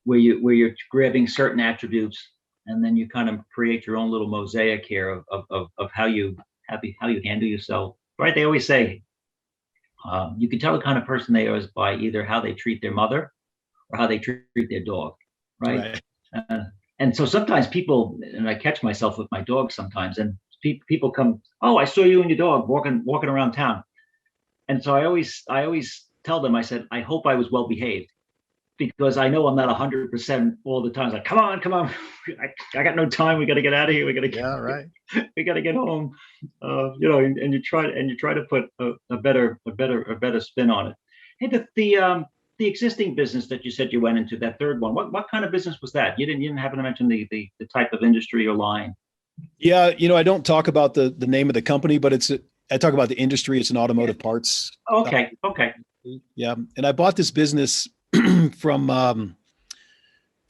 [SPEAKER 1] where you're grabbing certain attributes, and then you kind of create your own little mosaic here of how you handle yourself. Right? They always say you can tell the kind of person they are is by either how they treat their mother or how they treat their dog. Right?
[SPEAKER 2] Right.
[SPEAKER 1] Uh, and so sometimes people, and I catch myself with my dog sometimes, and people come, oh, I saw you and your dog walking around town. And so I always tell them, I said, I hope I was well behaved, because I know I'm not 100% all the time. It's like, come on, come on, I got no time. We got to get out of here.
[SPEAKER 2] Yeah. Right.
[SPEAKER 1] We got to get home. And you try to put a better spin on it. Hey, the existing business that you said you went into, that third one, what kind of business was that? You didn't happen to mention the type of industry or line.
[SPEAKER 2] Yeah. I don't talk about the name of the company, but I talk about the industry. It's an automotive parts.
[SPEAKER 1] Okay.
[SPEAKER 2] Yeah. And I bought this business from a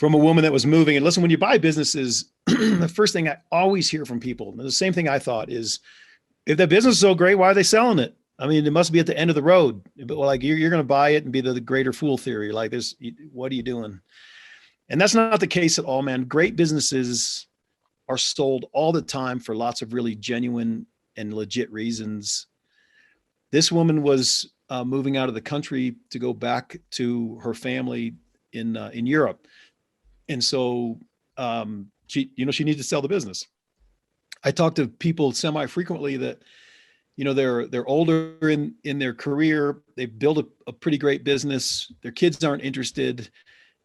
[SPEAKER 2] woman that was moving. And listen, when you buy businesses, the first thing I always hear from people, and the same thing I thought, is if the business is so great, why are they selling it? I mean, it must be at the end of the road. But like you're going to buy it and be the greater fool theory. Like this, what are you doing? And that's not the case at all, man. Great businesses are sold all the time for lots of really genuine and legit reasons. This woman was moving out of the country to go back to her family in Europe, and so she needs to sell the business. I talk to people semi-frequently that they're older in their career. They've built a pretty great business. Their kids aren't interested,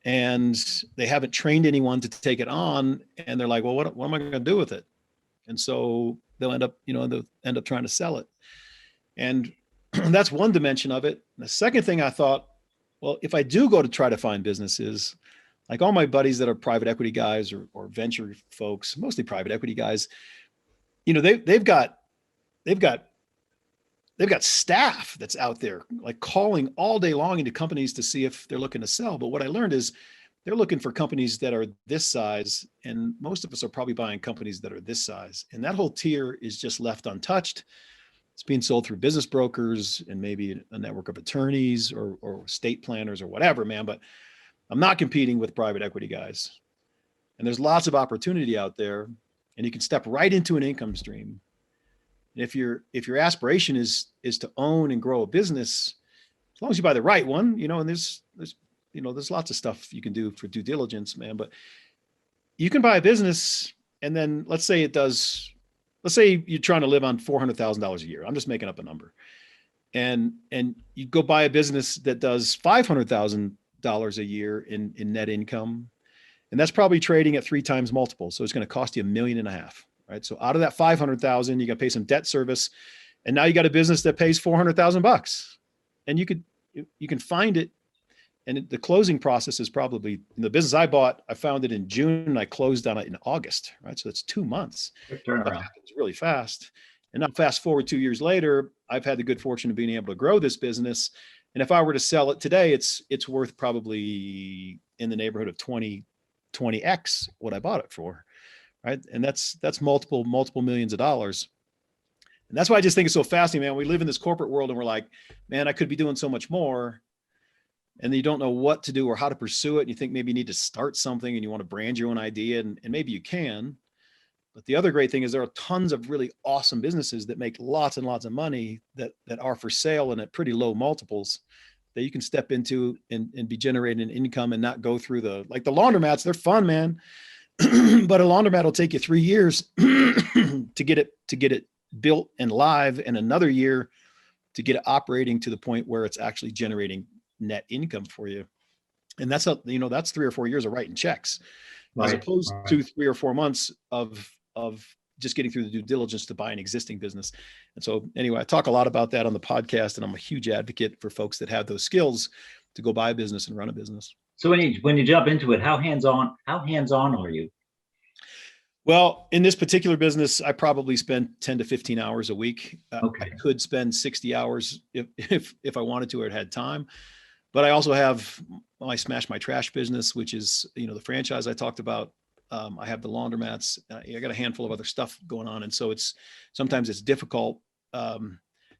[SPEAKER 2] and they haven't trained anyone to take it on. And they're like, well, what am I going to do with it? And so they'll end up trying to sell it. And that's one dimension of it. The second thing I thought, well, if I do go to try to find businesses, like all my buddies that are private equity guys or venture folks, mostly private equity guys, they've got staff that's out there like calling all day long into companies to see if they're looking to sell. But what I learned is they're looking for companies that are this size, and most of us are probably buying companies that are this size. And that whole tier is just left untouched. It's being sold through business brokers and maybe a network of attorneys or state planners or whatever, man. But I'm not competing with private equity guys. And there's lots of opportunity out there, and you can step right into an income stream. And if your aspiration is to own and grow a business, as long as you buy the right one, and there's lots of stuff you can do for due diligence, man. But you can buy a business, and then let's say you're trying to live on $400,000 a year. I'm just making up a number. And you go buy a business that does $500,000 a year in net income. And that's probably trading at 3 times multiple. So it's going to cost you $1.5 million, right? So out of that 500,000, you got to pay some debt service. And now you got a business that pays $400,000, and you can find it. And the closing process is probably, in the business I bought, I found it in June and I closed on it in August, right? So that's 2 months.
[SPEAKER 1] Quick turnaround.
[SPEAKER 2] That happens really fast. And now fast forward 2 years later, I've had the good fortune of being able to grow this business. And if I were to sell it today, it's worth probably in the neighborhood of 20x what I bought it for, right? And that's multiple millions of dollars. And that's why I just think it's so fascinating, man. We live in this corporate world and we're like, man, I could be doing so much more. And you don't know what to do or how to pursue it. And you think maybe you need to start something and you want to brand your own idea, and maybe you can. But the other great thing is there are tons of really awesome businesses that make lots and lots of money that are for sale and at pretty low multiples that you can step into and be generating income and not go through the laundromats. They're fun, man. But a laundromat will take you 3 years to get it built and live, and another year to get it operating to the point where it's actually generating net income for you. And that's 3 or 4 years of writing checks, as opposed to 3 or 4 months of just getting through the due diligence to buy an existing business. And so anyway, I talk a lot about that on the podcast, and I'm a huge advocate for folks that have those skills to go buy a business and run a business.
[SPEAKER 1] So when you jump into it, how hands-on are you?
[SPEAKER 2] Well, in this particular business, I probably spend 10 to 15 hours a week.
[SPEAKER 1] Okay.
[SPEAKER 2] I could spend 60 hours if I wanted to or had time. But I also have my Smash My Trash business, which is, the franchise I talked about. I have the laundromats. I got a handful of other stuff going on. And so sometimes it's difficult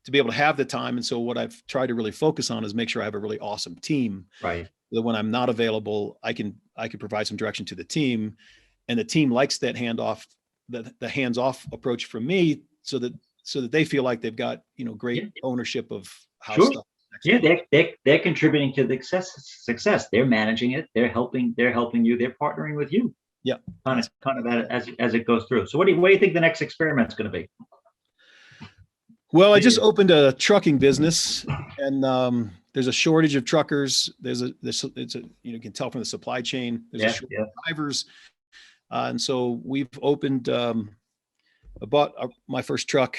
[SPEAKER 2] to be able to have the time. And so what I've tried to really focus on is make sure I have a really awesome team.
[SPEAKER 1] Right.
[SPEAKER 2] That when I'm not available, I can provide some direction to the team, and the team likes that the hands-off approach from me, so that they feel like they've got, great ownership of how
[SPEAKER 1] Sure.
[SPEAKER 2] stuff.
[SPEAKER 1] Yeah, they're contributing to the success. They're managing it. They're helping you. They're partnering with you.
[SPEAKER 2] Yeah.
[SPEAKER 1] Kind of that as it goes through. So what do you think the next experiment's going to be?
[SPEAKER 2] Well, I just opened a trucking business, and there's a shortage of truckers. You can tell from the supply chain. There's a shortage of drivers, and so we've opened. I bought my first truck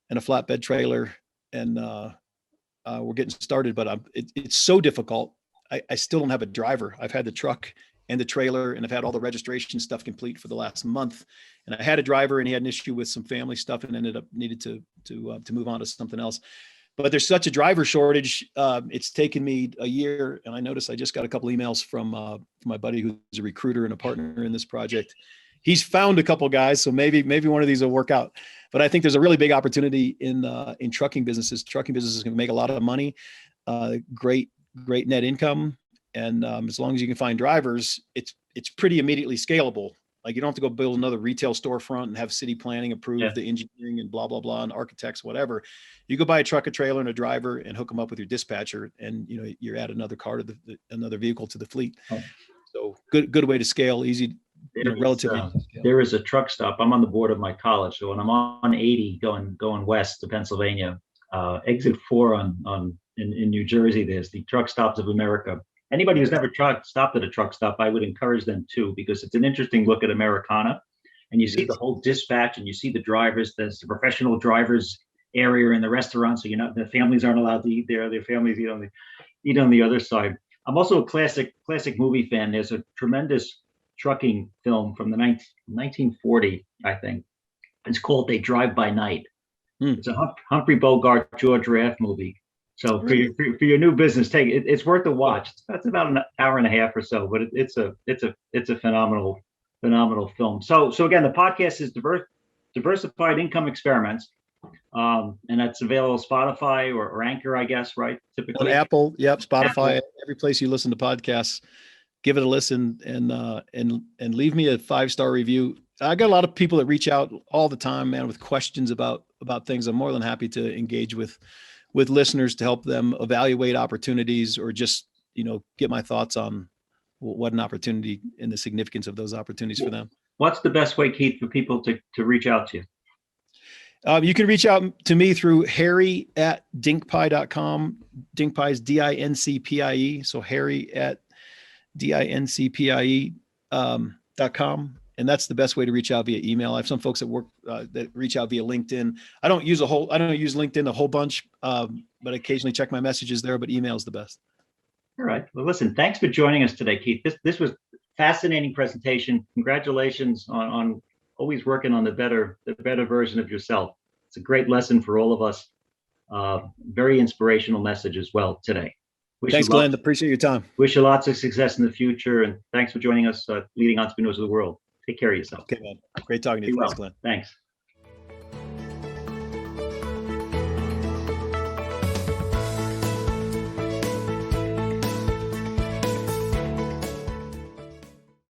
[SPEAKER 2] and a flatbed trailer, and we're getting started. But it's so difficult. I still don't have a driver. I've had the truck and the trailer, and I've had all the registration stuff complete for the last month. And I had a driver, and he had an issue with some family stuff, and needed to move on to something else. But there's such a driver shortage. It's taken me a year, and I noticed I just got a couple emails from my buddy who's a recruiter and a partner in this project. He's found a couple guys, so maybe one of these will work out. But I think there's a really big opportunity in trucking businesses. Trucking businesses can make a lot of money, great net income, and as long as you can find drivers, it's pretty immediately scalable. Like, you don't have to go build another retail storefront and have city planning approve the engineering and blah, blah, blah, and architects, whatever. You go buy a truck, a trailer, and a driver, and hook them up with your dispatcher, and you're add another car to another vehicle to the fleet. Oh. So good way to scale, easy. Relatively.
[SPEAKER 1] There is a truck stop. I'm on the board of my college, so when I'm on 80 going west to Pennsylvania, exit 4 in New Jersey, there's the Truck Stops of America. Anybody who's never stopped at a truck stop, I would encourage them to, because it's an interesting look at Americana, and you see the whole dispatch, and you see the drivers. There's the professional drivers area in the restaurant, so the families aren't allowed to eat there. Their families eat on the other side. I'm also a classic movie fan. There's a tremendous trucking film from the 1940, I think. It's called They Drive by Night. It's a Humphrey Bogart, George Raft movie. So for your new business, it's worth a watch. That's about an hour and a half or so, but it's a phenomenal film. So again, the podcast is Diversified Income Experiments, and that's available on Spotify or Anchor, I guess, right? Typically
[SPEAKER 2] on Apple, Spotify, Apple. Every place you listen to podcasts. Give it a listen, and leave me a 5-star review. I got a lot of people that reach out all the time, man, with questions about things. I'm more than happy to engage with listeners to help them evaluate opportunities, or just, get my thoughts on what an opportunity and the significance of those opportunities for them.
[SPEAKER 1] What's the best way, Keith, for people to reach out to you?
[SPEAKER 2] You can reach out to me through harry@dincpie.com. DINCPIE is DINCPIE. So harry@DINCPIE.com. And that's the best way to reach out via email. I have some folks that work that reach out via LinkedIn. I don't use LinkedIn a whole bunch, but occasionally check my messages there, but email is the best.
[SPEAKER 1] All right. Well, listen, thanks for joining us today, Keith. This was fascinating presentation. Congratulations on always working on the better version of yourself. It's a great lesson for all of us. Very inspirational message as well today.
[SPEAKER 2] Thanks, Glenn. Appreciate your time.
[SPEAKER 1] Wish you lots of success in the future, and thanks for joining us, Leading Entrepreneurs of the World. Take care of yourself.
[SPEAKER 2] Okay, man. Great talking to you. Thanks, Glenn.
[SPEAKER 1] Thanks.